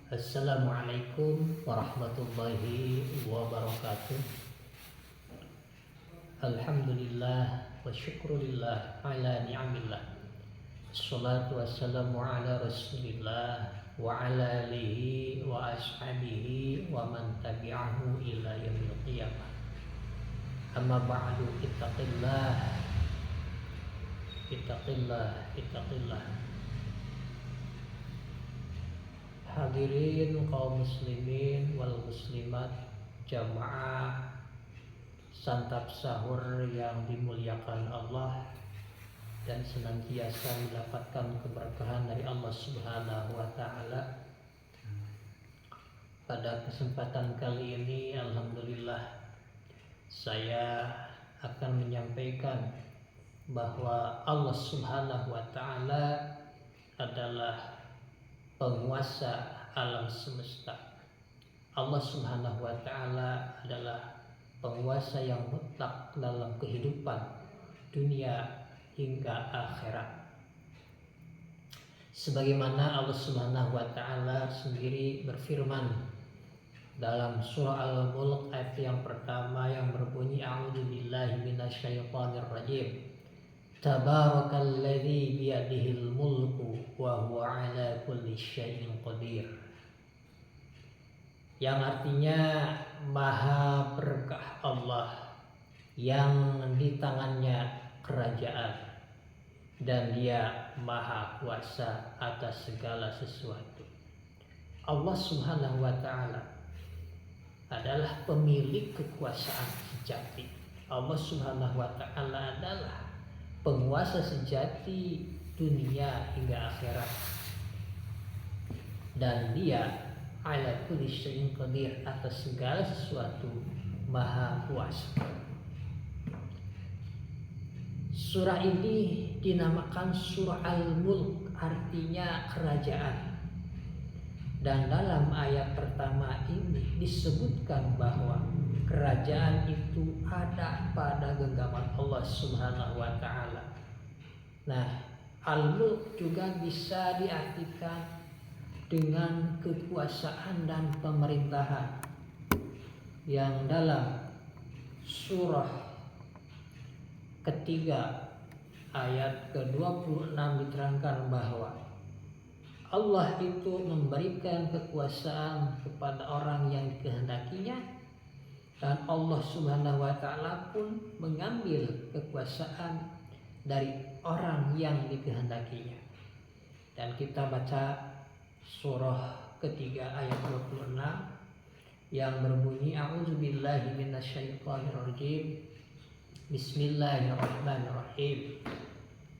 Assalamualaikum warahmatullahi wabarakatuh. Alhamdulillah wa syukurillah ala ni'amillah. Assalatu wassalamu ala rasulillah wa ala alihi wa ashabihi wa man tabi'ahu ila yaumil qiyamah. Amma ba'du, ittaqillah. Hadirin kaum muslimin wal muslimat, jamaah santap sahur yang dimuliakan Allah dan senantiasa mendapatkan keberkahan dari Allah Subhanahu wa taala. Pada kesempatan kali ini alhamdulillah saya akan menyampaikan bahwa Allah Subhanahu wa taala adalah penguasa alam semesta. Allah Subhanahu wa taala adalah penguasa yang mutlak dalam kehidupan dunia hingga akhirat. Sebagaimana Allah Subhanahu wa taala sendiri berfirman dalam surah Al-Mulk ayat yang pertama yang berbunyi a'udzubillahi minasyaitonirrajim. Tabarakalladzi biyadihil mulku wa huwa ala kulli syai'in qadir. Yang artinya maha berkah Allah yang di tangannya kerajaan dan dia maha kuasa atas segala sesuatu. Allah Subhanahu wa taala adalah pemilik kekuasaan sejati. Allah Subhanahu wa taala adalah penguasa sejati dunia hingga akhirat, dan dia ala kulli syai'in qadir, atas segala sesuatu maha kuasa. Surah ini dinamakan surah Al-Mulk, artinya kerajaan. Dan dalam ayat pertama ini disebutkan bahwa kerajaan itu ada pada genggaman Allah Subhanahu wa taala. Nah, Al-Mulk juga bisa diartikan dengan kekuasaan dan pemerintahan, yang dalam surah ketiga ayat ke-26 diterangkan bahwa Allah itu memberikan kekuasaan kepada orang yang dikehendakinya, dan Allah Subhanahu wa taala pun mengambil kekuasaan dari orang yang dikehendakinya. Dan kita baca surah ketiga ayat 26 yang berbunyi a'udzubillahi minasyaitonirrajim. Bismillahirrahmanirrahim.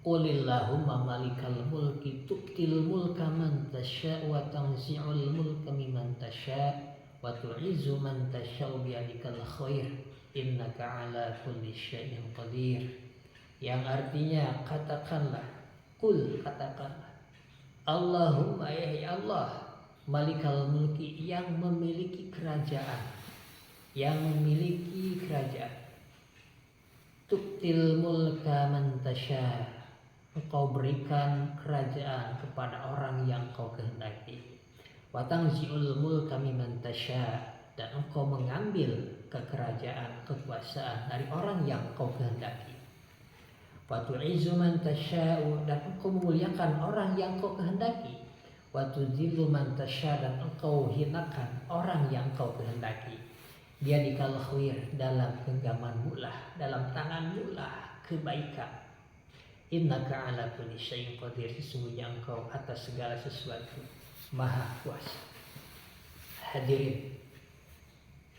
Qulillahumma malikal mulki tu'til mulka man tasya' wa tanzi'ul mulka mimman tasya' wa tu'izzu man tasya' biyadikal khair innaka ala kulli syai'in qadir. Yang artinya katakanlah, katakanlah, Allahumma ya Allah, malikal mulki, yang memiliki kerajaan, tu'til mulka man tasya', engkau berikan kerajaan kepada orang yang kau kehendaki. Wa tanzi'ul mulka mimman tasya', dan engkau mengambil kekerajaan, kekuasaan dari orang yang kau kehendaki. Wa tu'izzu man tasya'u, dan engkau memuliakan orang yang kau kehendaki. Wa tudzillu man tasya', dan engkau hinakan orang yang kau kehendaki. Biyadikal khair, dalam genggamanmu lah, dalam tanganmu lah kebaikan. Innaka ala kulli syai'in qadir, sesungguhnya engkau atas segala sesuatu maha kuasa. Hadirin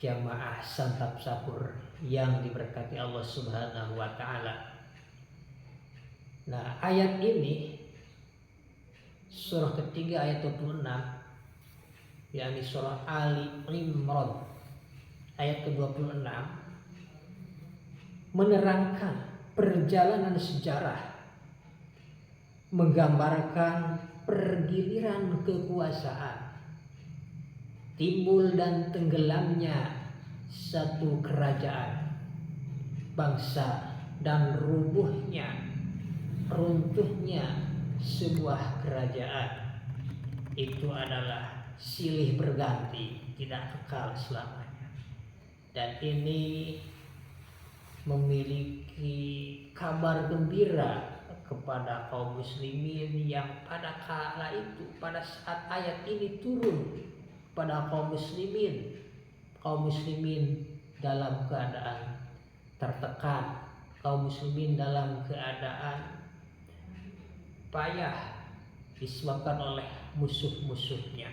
jamaah santap sahur yang diberkati Allah Subhanahu wa taala. Nah, ayat ini surah ketiga ayat 26, yakni surah Ali Imran ayat ke-26, menerangkan perjalanan sejarah, menggambarkan pergiliran kekuasaan, timbul dan tenggelamnya satu kerajaan, bangsa, dan runtuhnya sebuah kerajaan. Itu adalah silih berganti, tidak kekal selamanya. Dan ini memiliki kabar gembira kepada kaum muslimin yang pada kala itu, pada saat ayat ini turun pada kaum muslimin dalam keadaan tertekan, kaum muslimin dalam keadaan payah disebabkan oleh musuh-musuhnya.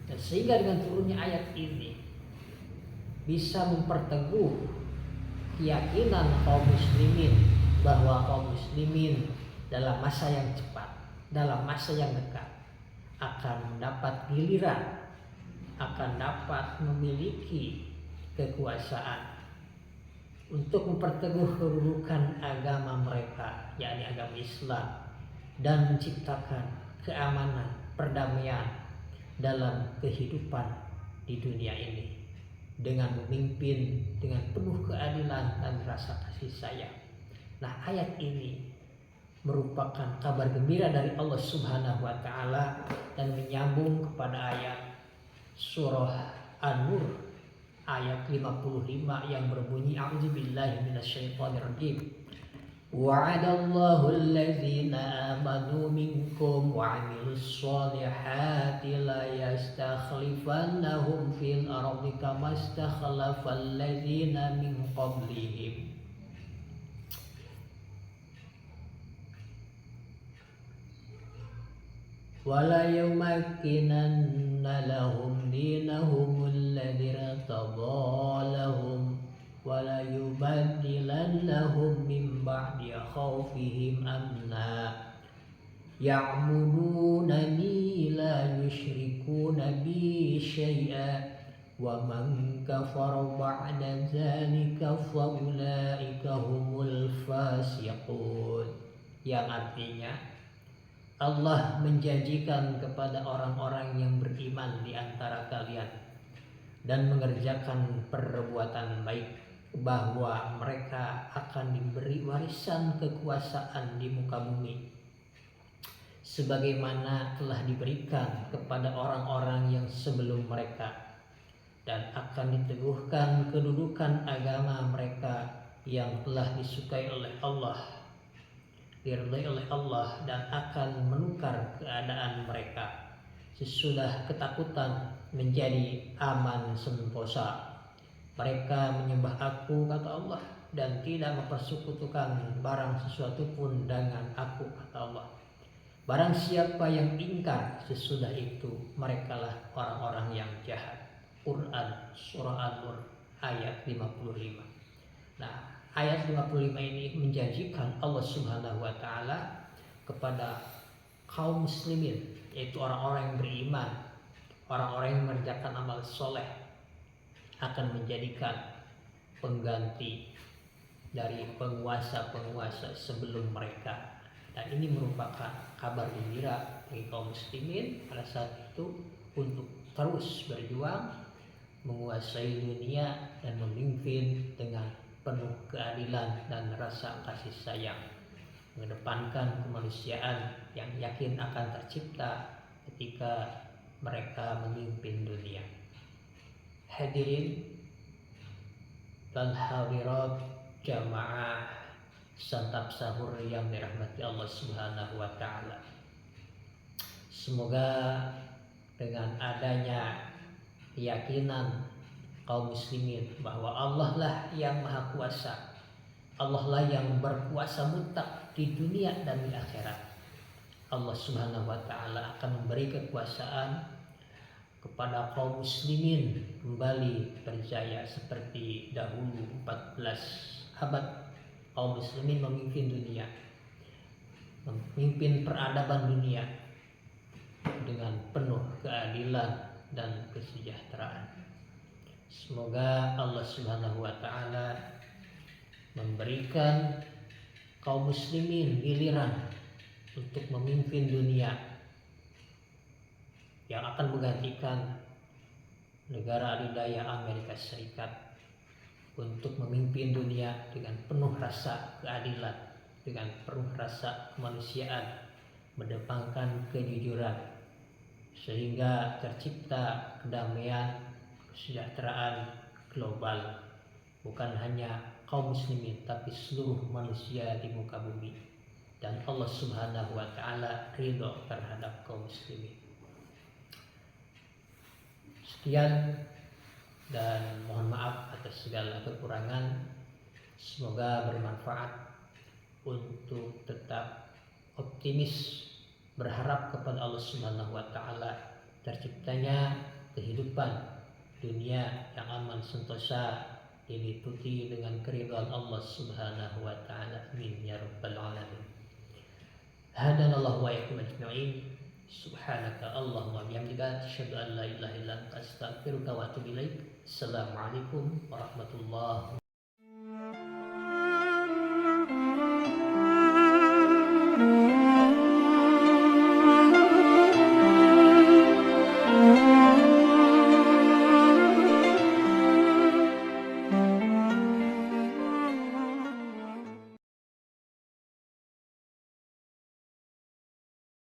Dan sehingga dengan turunnya ayat ini bisa memperteguh keyakinan kaum muslimin bahwa kaum muslimin dalam masa yang cepat, dalam masa yang dekat akan mendapat giliran, akan dapat memiliki kekuasaan untuk memperteguh kedudukan agama mereka, yakni agama Islam, dan menciptakan keamanan, perdamaian dalam kehidupan di dunia ini dengan memimpin dengan penuh keadilan dan rasa kasih sayang. Nah, ayat ini merupakan kabar gembira dari Allah Subhanahu wa taala dan menyambung kepada ayat surah An-Nur ayat 55 yang berbunyi a'udzubillahi minasyaitonirrajim. Wa'adallahu allazina amanu minkum wa'amilus solihati la yastakhlifannahum fil ardi kama istakhlafal ladzina min qablihim. Wala yumakkinanna lahum dinahum alladzi irtadaa lahum wala yubaddilannahum min ba'di khawfihim amna ya'budunani la yushrikuna bi syai'a wa man kafara ba'da dzalika fa ulaika humul fasiqun. Yang artinya Allah menjanjikan kepada orang-orang yang beriman di antara kalian dan mengerjakan perbuatan baik bahwa mereka akan diberi warisan kekuasaan di muka bumi sebagaimana telah diberikan kepada orang-orang yang sebelum mereka, dan akan diteguhkan kedudukan agama mereka yang telah disukai oleh Allah, diridhai oleh Allah, dan akan menukar keadaan mereka sesudah ketakutan menjadi aman sentosa. Mereka menyembah aku, kata Allah, dan tidak mempersekutukan barang sesuatu pun dengan aku, kata Allah. Barang siapa yang ingkar sesudah itu, merekalah orang-orang yang jahat. Quran surah An-Nur ayat 55. Nah, ayat 55 ini menjanjikan Allah Subhanahu wa taala kepada kaum muslimin, yaitu orang-orang yang beriman, orang-orang yang mengerjakan amal soleh, akan menjadikan pengganti dari penguasa-penguasa sebelum mereka. Dan ini merupakan kabar gembira bagi kaum muslimin pada saat itu untuk terus berjuang menguasai dunia dan memimpin dengan penuh keadilan dan rasa kasih sayang, mengedepankan kemanusiaan yang yakin akan tercipta ketika mereka memimpin dunia. Hadirin dan hadirat jamaah santap sahur yang dirahmati Allah Subhanahu wa taala. Semoga dengan adanya keyakinan kaum muslimin bahwa Allah lah yang maha kuasa, Allah lah yang berkuasa mutlak di dunia dan di akhirat, Allah Subhanahu wa taala akan memberi kekuasaan kepada kaum muslimin kembali berjaya seperti dahulu 14 abad kaum muslimin memimpin dunia, memimpin peradaban dunia dengan penuh keadilan dan kesejahteraan. Semoga Allah Subhanahu wa taala memberikan kaum muslimin giliran untuk memimpin dunia yang akan menggantikan negara adidaya Amerika Serikat untuk memimpin dunia dengan penuh rasa keadilan, dengan penuh rasa kemanusiaan, mendepankan kejujuran, sehingga tercipta kedamaian, kesejahteraan global, bukan hanya kaum muslimin tapi seluruh manusia di muka bumi, dan Allah Subhanahu wa taala ridho terhadap kaum muslimin. Sekian, dan mohon maaf atas segala kekurangan. Semoga bermanfaat untuk tetap optimis, berharap kepada Allah Subhanahu wa taala terciptanya kehidupan dunia yang aman sentosa, diliputi dengan keridhaan Allah Subhanahu wa taala. Amin ya rabbal alamin. Hadanallahu wa iyyakum ajma'in. Subhanaka Allahumma bihamdika asyhadu an la ilaha illa anta astaghfiruka wa atubu ilaik. Assalamualaikum warahmatullahi wabarakatuh.